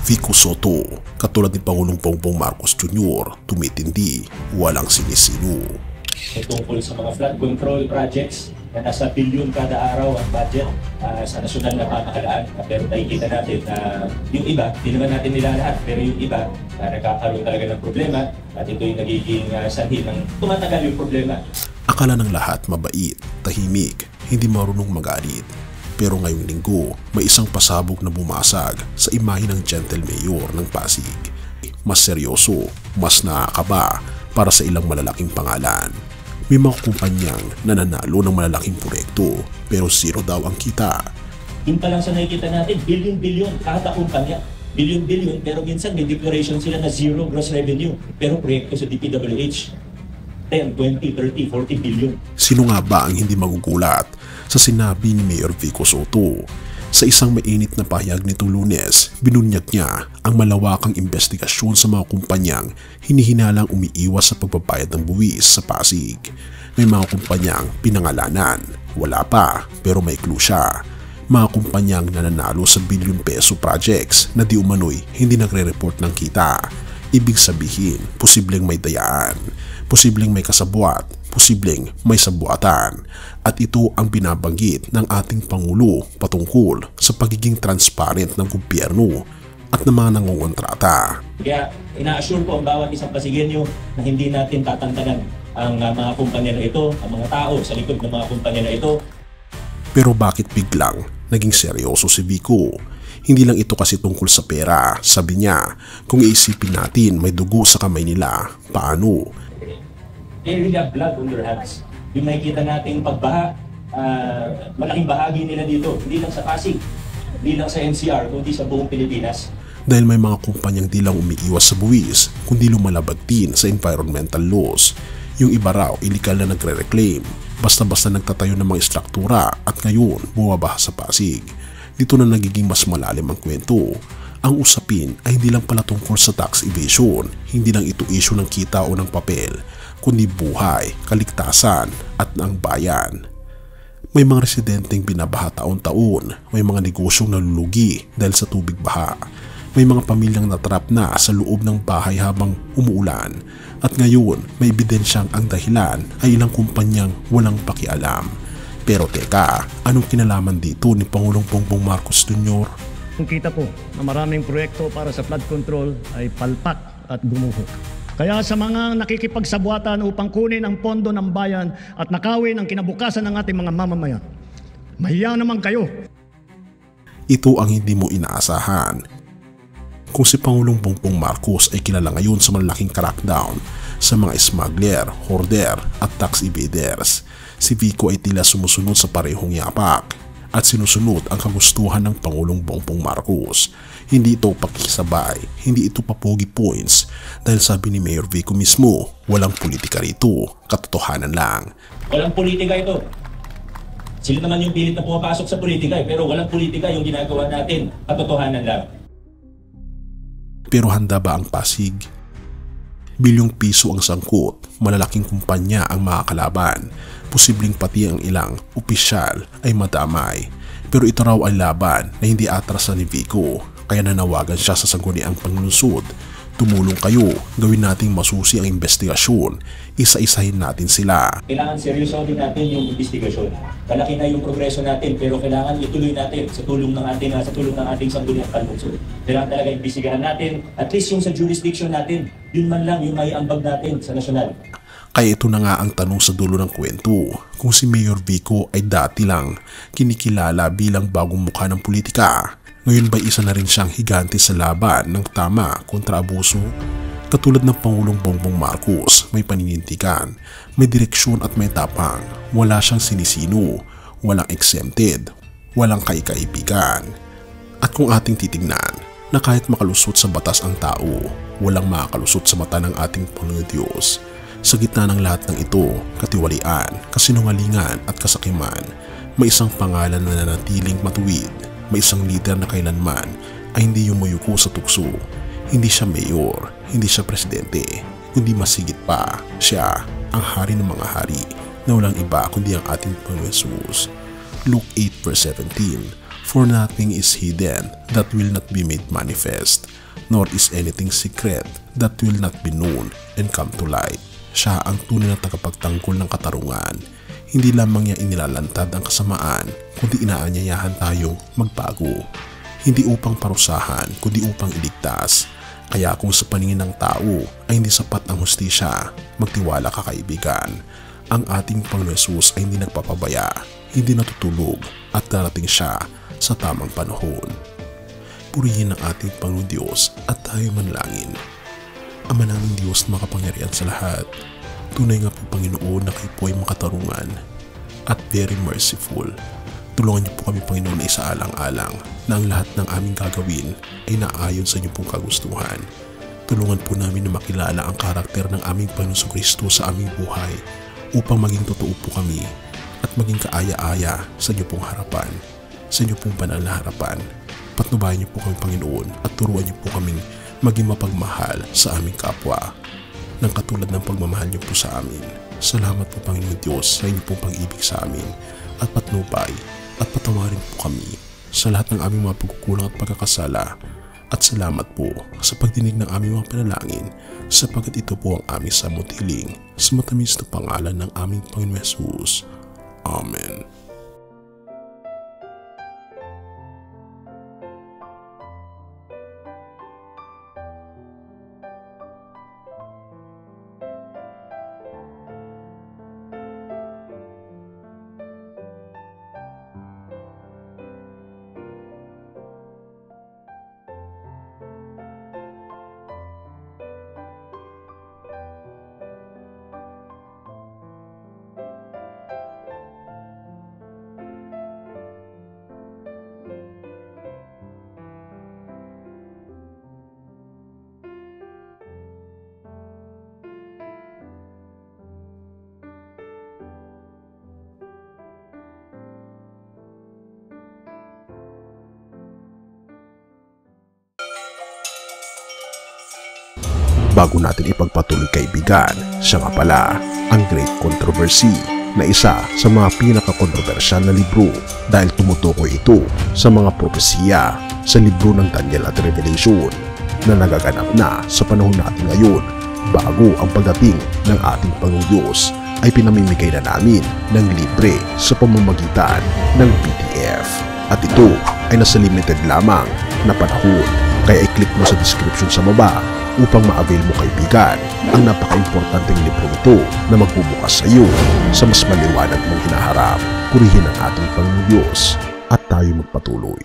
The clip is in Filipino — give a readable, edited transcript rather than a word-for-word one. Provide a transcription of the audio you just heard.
Vico Sotto, katulad ni Pangulong Bongbong Marcos Jr., tumitindi, walang sinisino. Tungkol sa mga flood control projects na nasa bilyon kada araw ang budget sa nasyonal na pamahalaan. Pero nakikita natin na yung iba, hindi naman natin nila lahat, pero yung iba nagkakaroon talaga ng problema at ito yung nagiging sanhi ng tumatagal yung problema. Akala ng lahat mabait, tahimik, hindi marunong magalit. Pero ngayong linggo, may isang pasabog na bumasag sa imahe ng Gentle Mayor ng Pasig. Mas seryoso, mas nakakaba para sa ilang malalaking pangalan. May mga kumpanyang nananalo ng malalaking proyekto pero zero daw ang kita. Yun pa lang sa nakikita natin, billion-billion kada kumpanya. Billion-billion pero minsan may declaration sila na zero gross revenue. Pero proyekto sa DPWH, 10, 20, 30, 40 billion. Sino nga ba ang hindi magugulat sa sinabi ni Mayor Vico Sotto? Sa isang mainit na pahayag nitong Lunes, binunyag niya ang malawakang investigasyon sa mga kumpanyang hinihinalang umiiwas sa pagbabayad ng buwis sa Pasig. May mga kumpanyang pinangalanan, wala pa pero may clue siya. Mga kumpanyang nananalo sa billion peso projects na di umano'y hindi nagre-report ng kita. Ibig sabihin, posibleng may dayaan, posibleng may kasabwat, posibleng may sabuatan. At ito ang binabanggit ng ating Pangulo patungkol sa pagiging transparent ng gobyerno at ng mga nangungontrata. Kaya ina-assure ko ang bawat isang Pasigenyo na hindi natin tatantanan ang mga kumpanya na ito, ang mga tao sa likod ng mga kumpanya na ito. Pero bakit biglang naging seryoso si Vico? Hindi lang ito kasi tungkol sa pera. Sabi niya, kung iisipin natin may dugo sa kamay nila, paano? They really have blood on their hands. Yung nakikita nating pagbaha, malaking bahagi nila dito, hindi lang sa Pasig, hindi lang sa NCR, kundi sa buong Pilipinas. Dahil may mga kumpanyang di lang umiiwas sa buwis, kundi lumalabag din sa environmental laws. Yung iba raw, illegal na nagre-reclaim, basta-basta nagtatayo ng mga istruktura at ngayon bumabaha sa Pasig. Dito na nagiging mas malalim ang kwento. Ang usapin ay hindi lang pala tungkol sa tax evasion, hindi lang ito issue ng kita o ng papel, kundi buhay, kaligtasan at ang bayan. May mga residenteng binabaha taon-taon, may mga negosyong nalulugi dahil sa tubig baha, may mga pamilyang natrap na sa loob ng bahay habang umuulan, at ngayon may ebidensyang ang dahilan ay ilang kumpanyang walang pakialam. Pero teka, anong kinalaman dito ni Pangulong Bongbong Marcos Jr.? Kung kita ko na maraming proyekto para sa flood control ay palpak at gumuho. Kaya sa mga nakikipagsabuatan upang kunin ang pondo ng bayan at nakawin ang kinabukasan ng ating mga mamamayan, mahiya naman kayo. Ito ang hindi mo inaasahan. Kung si Pangulong Bongbong Marcos ay kilala ngayon sa malaking crackdown sa mga smuggler, hoarder at tax evaders, si Vico ay tila sumusunod sa parehong yapak at sinusunod ang kagustuhan ng Pangulong Bongbong Marcos. Hindi ito pakikisabay, hindi ito papogi points dahil sabi ni Mayor Vico mismo, walang politika rito, katotohanan lang. Walang politika ito. Sila naman yung pilit na pumapasok sa politika pero walang politika yung ginagawa natin, katotohanan lang. Pero handa ba ang Pasig? Bilyong piso ang sangkot, malalaking kumpanya ang makakalaban, posibleng pati ang ilang opisyal ay madamay. Pero ito raw ay laban na hindi atrasan ni Vico, kaya nanawagan siya sa sangguniang panlungsod. Tumulong kayo, gawin nating masusi ang investigasyon, isa-isahin natin sila. Kailangan seryoso din natin yung investigasyon. Kalaki na yung progreso natin pero kailangan ituloy natin sa tulong ng ating sangguniang panlungsod. Kailangan talaga imbestigahan natin, at least yung sa jurisdiction natin, yun man lang yung may ambag natin sa nasyonal. Kaya ito na nga ang tanong sa dulo ng kwento, kung si Mayor Vico ay dati lang kinikilala bilang bagong mukha ng politika, ngayon ba isa na rin siyang higante sa laban ng tama kontra abuso? Katulad ng Pangulong Bongbong Marcos, may paninindigan, may direksyon at may tapang, wala siyang sinisino, walang exempted, walang kaikaibigan. At kung ating titignan, na kahit makalusot sa batas ang tao, walang makakalusot sa mata ng ating Panginoon Diyos. Sa gitna ng lahat ng ito, katiwalian, kasinungalingan at kasakiman, may isang pangalan na nanatiling matuwid, may isang leader na kailanman ay hindi yumuyuko sa tukso. Hindi siya mayor, hindi siya presidente, kundi masigit pa, siya ang hari ng mga hari na walang iba kundi ang ating Panginoon Jesus. Luke 8:17. For nothing is hidden that will not be made manifest, nor is anything secret that will not be known and come to light. Siya ang tunay na tagapagtanggol ng katarungan. Hindi lamang niya inilalantad ang kasamaan, kundi inaanyayahan tayong magbago. Hindi upang parusahan, kundi upang iligtas. Kaya kung sa paningin ng tao ay hindi sapat ang hustisya, magtiwala ka kaibigan. Ang ating Panginoon Hesus ay hindi nagpapabaya, hindi natutulog at darating siya sa tamang panahon. Purihin ang ating Panginoon Diyos at tayo manalangin. Ama naming Diyos na makapangyarihan sa lahat, tunay nga po Panginoon na kayo po ay makatarungan at very merciful. Tulungan niyo po kami Panginoon na isaalang-alang na ang lahat ng aming gagawin ay naayon sa inyo pong kagustuhan. Tulungan po namin na makilala ang karakter ng aming Panginoon Kristo sa aming buhay upang maging totoo po kami at maging kaaya-aya sa inyo pong harapan, sa inyo pong banal na harapan. Patnubayan niyo po kami Panginoon at turuan niyo po kaming maging mapagmahal sa aming kapwa ng katulad ng pagmamahal niyo po sa amin. Salamat po Panginoon Diyos sa inyo pong pag-ibig sa amin at patnubay at patawarin po kami sa lahat ng aming mga pagkukulang at pagkakasala. At salamat po sa pagdinig ng aming mga panalangin sapagkat ito po ang aming samot-hiling sa matamis na pangalan ng aming Panginoon Hesus. Amen. Bago natin ipagpatuloy kaibigan, siya nga pala ang Great Controversy na isa sa mga pinaka-kontrobersyal na libro dahil tumutukoy ito sa mga propesiya sa libro ng Daniel at Revelation na nagaganap na sa panahon natin ngayon bago ang pagdating ng ating Panginoong Diyos ay pinamimigay na namin ng libre sa pamamagitan ng PDF at ito ay nasa limited lamang na panahon kaya i-click mo sa description sa baba upang ma-avail mo kaibigan ang napaka-importanteng libro nito na magbubukas sa iyo sa mas maliwanag mong hinaharap. Purihin ang ating Panginoong Diyos at tayo magpatuloy.